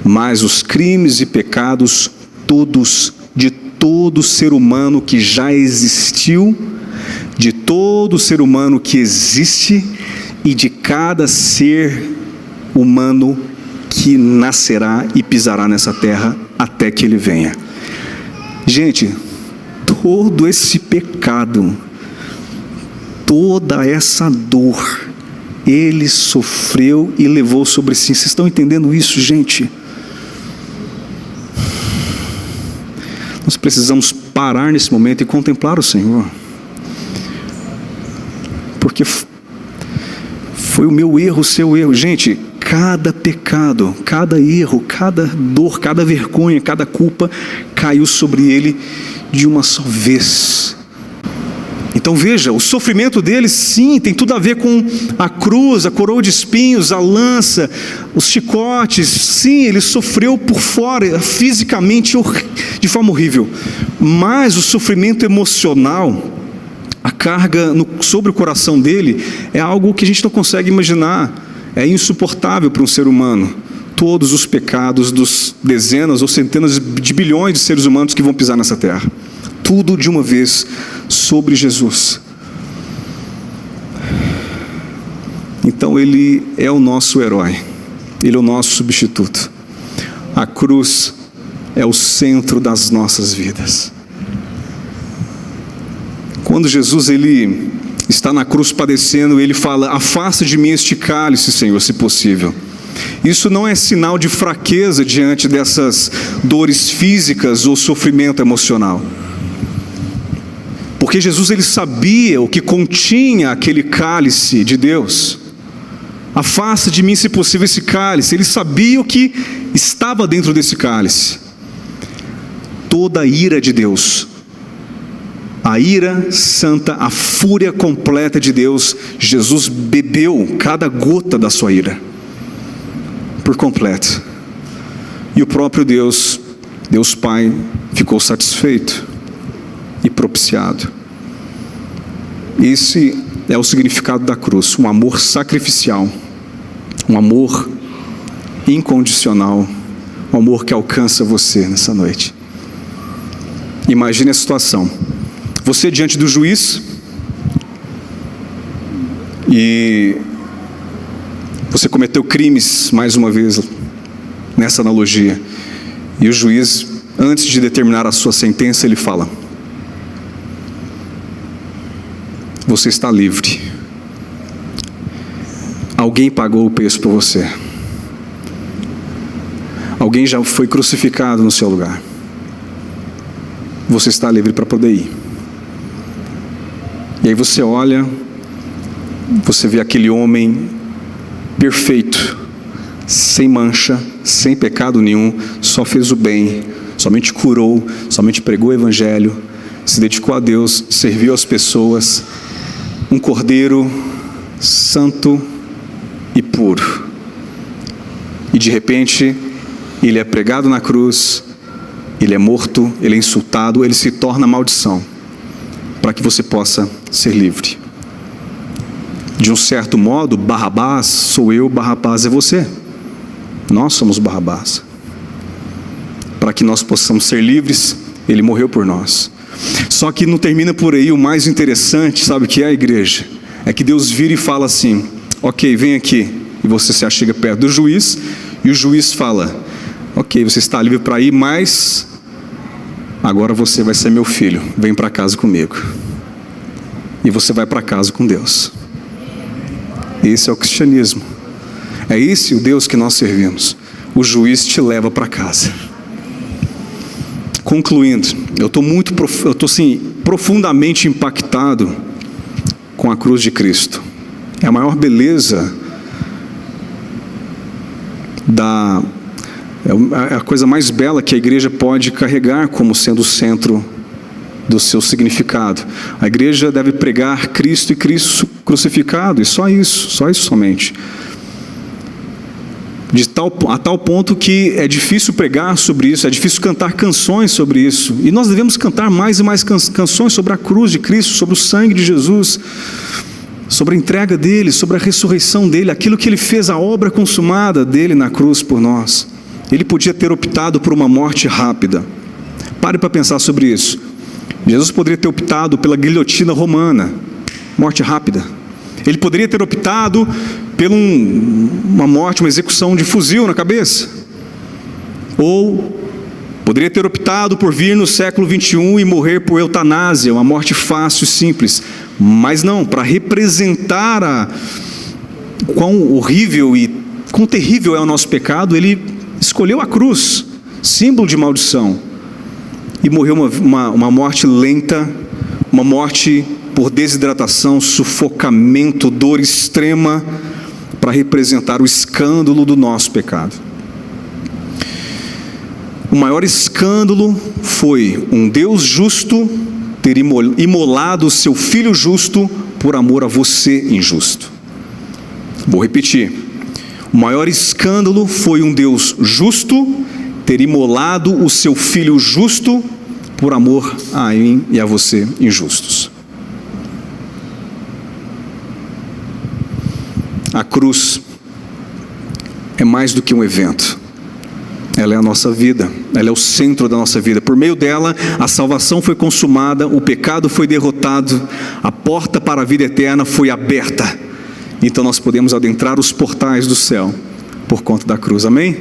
mas os crimes e pecados todos, de todo ser humano que já existiu, de todo ser humano que existe e de cada ser humano que nascerá e pisará nessa terra até que ele venha. Gente, todo esse pecado, toda essa dor, ele sofreu e levou sobre si. Vocês estão entendendo isso, gente? Nós precisamos parar nesse momento e contemplar o Senhor. Porque foi o meu erro, o seu erro. Gente, cada pecado, cada erro, cada dor, cada vergonha, cada culpa caiu sobre ele de uma só vez. Então veja, o sofrimento dele sim, tem tudo a ver com a cruz, a coroa de espinhos, a lança, os chicotes. Sim, ele sofreu por fora, fisicamente, de forma horrível. Mas o sofrimento emocional, a carga sobre o coração dele, é algo que a gente não consegue imaginar. É insuportável para um ser humano. Todos os pecados dos dezenas ou centenas de bilhões de seres humanos que vão pisar nessa terra. Tudo de uma vez sobre Jesus. Então ele é o nosso herói. Ele é o nosso substituto. A cruz é o centro das nossas vidas. Quando Jesus ele está na cruz padecendo, ele fala: afasta de mim este cálice, Senhor, se possível. Isso não é sinal de fraqueza diante dessas dores físicas ou sofrimento emocional. Porque Jesus ele sabia o que continha aquele cálice de Deus. Afasta de mim, se possível, esse cálice. Ele sabia o que estava dentro desse cálice. Toda a ira de Deus. A ira santa, a fúria completa de Deus, Jesus bebeu cada gota da sua ira, por completo. E o próprio Deus, Deus Pai, ficou satisfeito e propiciado. Esse é o significado da cruz, um amor sacrificial, um amor incondicional, um amor que alcança você nessa noite. Imagine a situação, você diante do juiz, e você cometeu crimes, mais uma vez, nessa analogia, e o juiz, antes de determinar a sua sentença, ele fala: você está livre. Alguém pagou o preço por você. Alguém já foi crucificado no seu lugar. Você está livre para poder ir. E aí você olha, você vê aquele homem perfeito, sem mancha, sem pecado nenhum, só fez o bem, somente curou, somente pregou o evangelho, se dedicou a Deus, serviu as pessoas, um cordeiro santo e puro. E de repente, ele é pregado na cruz, ele é morto, ele é insultado, ele se torna maldição, para que você possa ser livre. De um certo modo, Barrabás sou eu, Barrabás é você. Nós somos Barrabás. Para que nós possamos ser livres, ele morreu por nós. Só que não termina por aí. O mais interessante, sabe o que é, a igreja? É que Deus vira e fala assim: ok, vem aqui. E você se achega perto do juiz, e o juiz fala: ok, você está livre para ir, mas agora você vai ser meu filho, vem para casa comigo. E você vai para casa com Deus. Esse é o cristianismo. É esse o Deus que nós servimos. O juiz te leva para casa. Concluindo, eu estou assim, profundamente impactado com a cruz de Cristo. É a maior beleza é a coisa mais bela que a igreja pode carregar como sendo o centro do seu significado. A igreja deve pregar Cristo e Cristo crucificado, e só isso somente. A tal ponto que é difícil pregar sobre isso, é difícil cantar canções sobre isso. E nós devemos cantar mais e mais canções sobre a cruz de Cristo, sobre o sangue de Jesus, sobre a entrega dele, sobre a ressurreição dele, aquilo que ele fez, a obra consumada dele na cruz por nós. Ele podia ter optado por uma morte rápida. Pare para pensar sobre isso. Jesus poderia ter optado pela guilhotina romana, morte rápida. Ele poderia ter optado por uma morte, uma execução de fuzil na cabeça. Ou poderia ter optado por vir no século 21 e morrer por eutanásia, uma morte fácil e simples. Mas não, para representar quão horrível e quão terrível é o nosso pecado, ele escolheu a cruz, símbolo de maldição, e morreu uma morte lenta, uma morte por desidratação, sufocamento, dor extrema, para representar o escândalo do nosso pecado. O maior escândalo foi um Deus justo ter imolado o seu Filho justo por amor a você injusto. Vou repetir. O maior escândalo foi um Deus justo ter imolado o seu Filho justo por amor a mim e a você injustos. A cruz é mais do que um evento. Ela é a nossa vida, ela é o centro da nossa vida. Por meio dela, a salvação foi consumada, o pecado foi derrotado, a porta para a vida eterna foi aberta. Então nós podemos adentrar os portais do céu por conta da cruz, amém?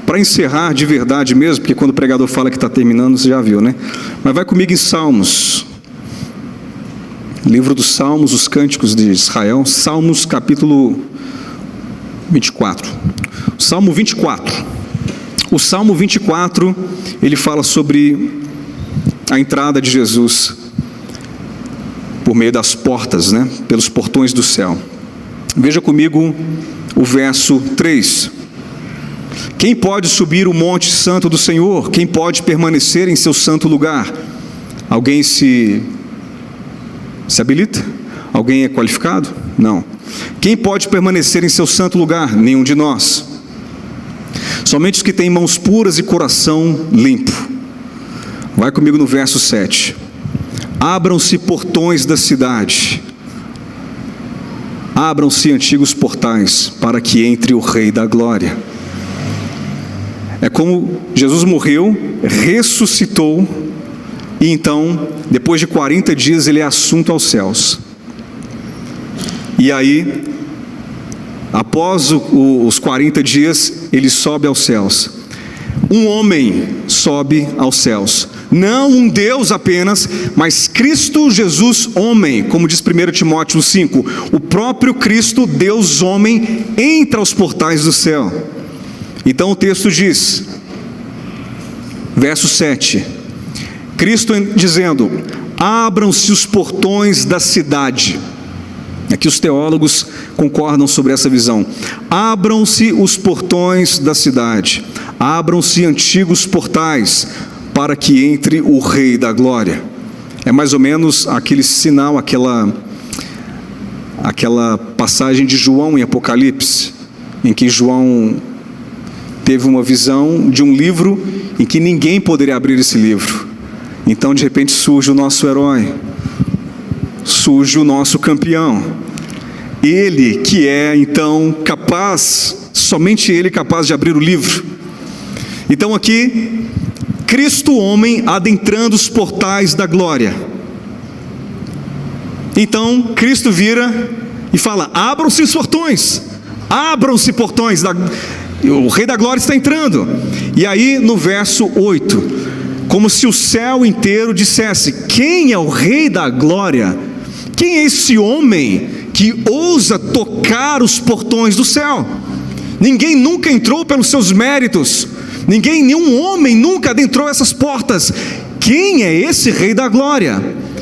Para encerrar de verdade mesmo, porque quando o pregador fala que está terminando, você já viu, né? Mas vai comigo em Salmos. Livro dos Salmos, os Cânticos de Israel, Salmos capítulo 24. Salmo 24. O Salmo 24, ele fala sobre a entrada de Jesus por meio das portas, né? Pelos portões do céu. Veja comigo o verso 3. Quem pode subir o monte santo do Senhor? Quem pode permanecer em seu santo lugar? Alguém se Se habilita? Alguém é qualificado? Não. Quem pode permanecer em seu santo lugar? Nenhum de nós. Somente os que têm mãos puras e coração limpo. Vai comigo no verso 7. Abram-se portões da cidade. Abram-se antigos portais, para que entre o Rei da Glória. É como Jesus morreu, ressuscitou, e então, depois de 40 dias, ele é assunto aos céus. E aí, após os 40 dias, ele sobe aos céus. Um homem sobe aos céus. Não um Deus apenas, mas Cristo Jesus homem, como diz 1 Timóteo 5. O próprio Cristo, Deus homem, entra aos portais do céu. Então o texto diz, verso 7, Cristo dizendo: abram-se os portões da cidade. Aqui os teólogos concordam sobre essa visão. Abram-se os portões da cidade. Abram-se antigos portais, para que entre o Rei da Glória. É mais ou menos aquele sinal, aquela passagem de João em Apocalipse, em que João teve uma visão de um livro em que ninguém poderia abrir esse livro. Então de repente surge o nosso herói, surge o nosso campeão, ele que é então capaz, somente ele capaz de abrir o livro. Então aqui, Cristo homem adentrando os portais da glória. Então Cristo vira e fala: abram-se os portões, abram-se portões, o Rei da Glória está entrando. E aí no verso 8, como se o céu inteiro dissesse: quem é o Rei da Glória? Quem é esse homem que ousa tocar os portões do céu? Ninguém nunca entrou pelos seus méritos, nenhum homem nunca adentrou essas portas. Quem é esse Rei da Glória?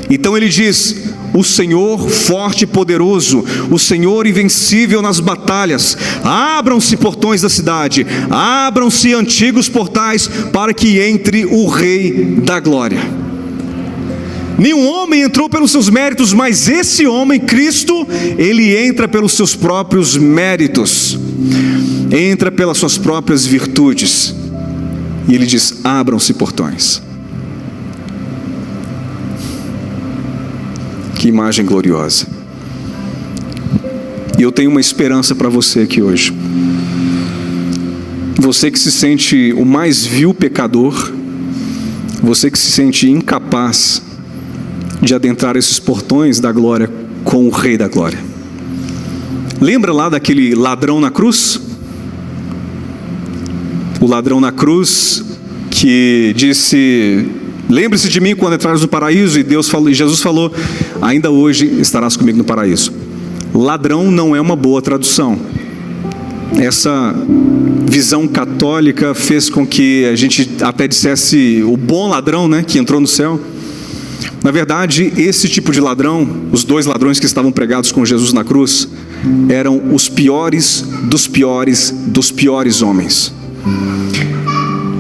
Então ele diz: o Senhor forte e poderoso, o Senhor invencível nas batalhas. Abram-se portões da cidade, abram-se antigos portais, para que entre o Rei da Glória. Nenhum homem entrou pelos seus méritos, mas esse homem, Cristo, ele entra pelos seus próprios méritos, entra pelas suas próprias virtudes. E ele diz: abram-se portões. Que imagem gloriosa. E eu tenho uma esperança para você aqui hoje. Você que se sente o mais vil pecador, você que se sente incapaz de adentrar esses portões da glória com o Rei da Glória. Lembra lá daquele ladrão na cruz? O ladrão na cruz que disse: lembre-se de mim quando entrares no paraíso. E Jesus falou: ainda hoje estarás comigo no paraíso. Ladrão não é uma boa tradução. Essa visão católica fez com que a gente até dissesse o bom ladrão, né, que entrou no céu. Na verdade, esse tipo de ladrão, os dois ladrões que estavam pregados com Jesus na cruz, eram os piores dos piores dos piores homens.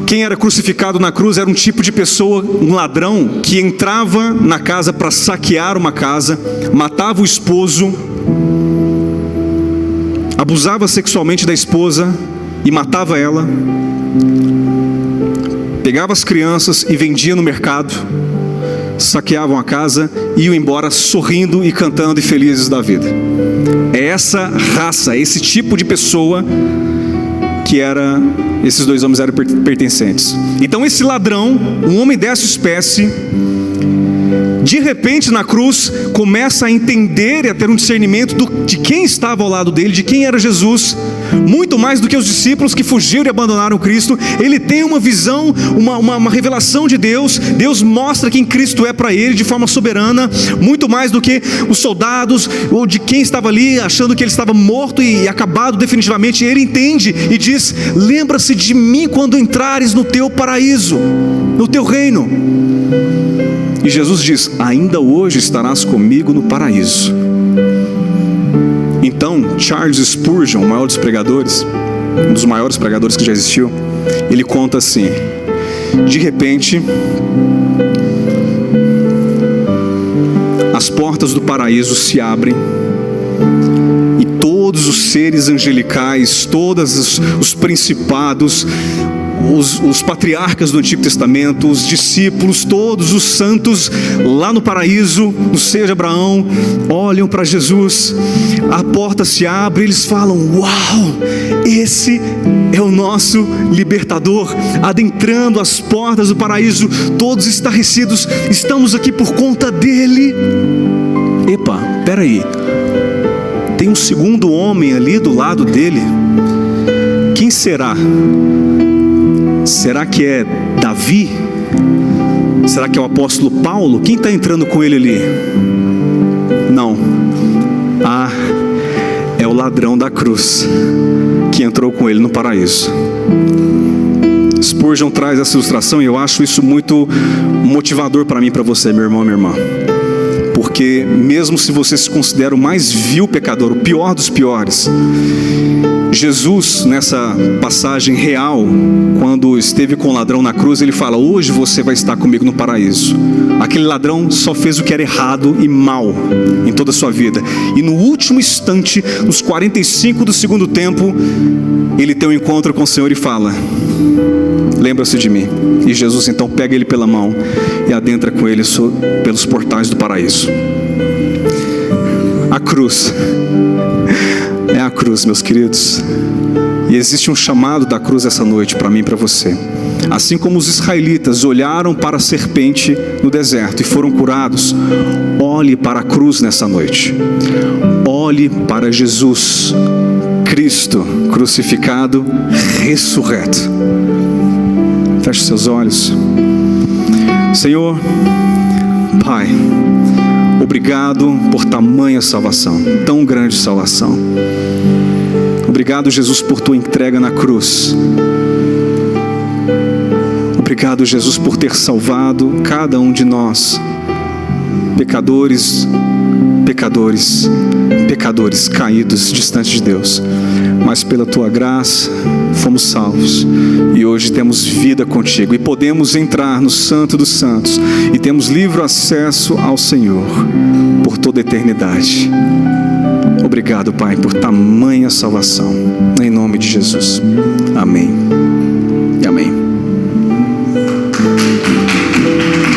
Quem era crucificado na cruz era um tipo de pessoa, um ladrão, que entrava na casa para saquear uma casa, matava o esposo, abusava sexualmente da esposa e matava ela, pegava as crianças e vendia no mercado, saqueavam a casa e iam embora sorrindo e cantando e felizes da vida. É essa raça, esse tipo de pessoa que esses dois homens eram pertencentes. Então esse ladrão, um homem dessa espécie, de repente na cruz começa a entender e a ter um discernimento de quem estava ao lado dele, de quem era Jesus, muito mais do que os discípulos que fugiram e abandonaram Cristo. Ele tem uma visão, uma revelação de Deus. Deus mostra quem Cristo é para ele de forma soberana, muito mais do que os soldados ou de quem estava ali achando que ele estava morto e acabado definitivamente. Ele entende e diz: lembra-se de mim quando entrares no teu paraíso, no teu reino. E Jesus diz: ainda hoje estarás comigo no paraíso. Então Charles Spurgeon, o maior dos pregadores, um dos maiores pregadores que já existiu, ele conta assim: de repente as portas do paraíso se abrem e todos os seres angelicais, todos os principados, os patriarcas do Antigo Testamento, os discípulos, todos os santos lá no paraíso, no seio de Abraão, olham para Jesus, a porta se abre, eles falam: uau, esse é o nosso libertador, adentrando as portas do paraíso, todos estarrecidos, estamos aqui por conta dele. Epa, peraí, tem um segundo homem ali do lado dele, quem será? Será que é Davi? Será que é o apóstolo Paulo? Quem está entrando com ele ali? Não. Ah, é o ladrão da cruz que entrou com ele no paraíso. Spurgeon traz essa ilustração e eu acho isso muito motivador para mim e para você, meu irmão, minha irmã. Porque mesmo se você se considera o mais vil pecador, o pior dos piores, Jesus, nessa passagem real, quando esteve com o ladrão na cruz, ele fala: hoje você vai estar comigo no paraíso. Aquele ladrão só fez o que era errado e mal em toda a sua vida, e no último instante, nos 45 do segundo tempo, ele tem um encontro com o Senhor e fala: lembra-se de mim. E Jesus então pega ele pela mão e adentra com ele pelos portais do paraíso. A cruz é a cruz, meus queridos. E existe um chamado da cruz essa noite para mim e para você. Assim como os israelitas olharam para a serpente no deserto e foram curados, olhe para a cruz nessa noite. Olhe para Jesus, Cristo crucificado, ressurreto. Feche seus olhos. Senhor, Pai, obrigado por tamanha salvação, tão grande salvação. Obrigado, Jesus, por tua entrega na cruz. Obrigado, Jesus, por ter salvado cada um de nós, pecadores caídos, distantes de Deus. Mas pela tua graça fomos salvos e hoje temos vida contigo e podemos entrar no Santo dos Santos e temos livre acesso ao Senhor por toda a eternidade. Obrigado, Pai, por tamanha salvação, em nome de Jesus. Amém e amém.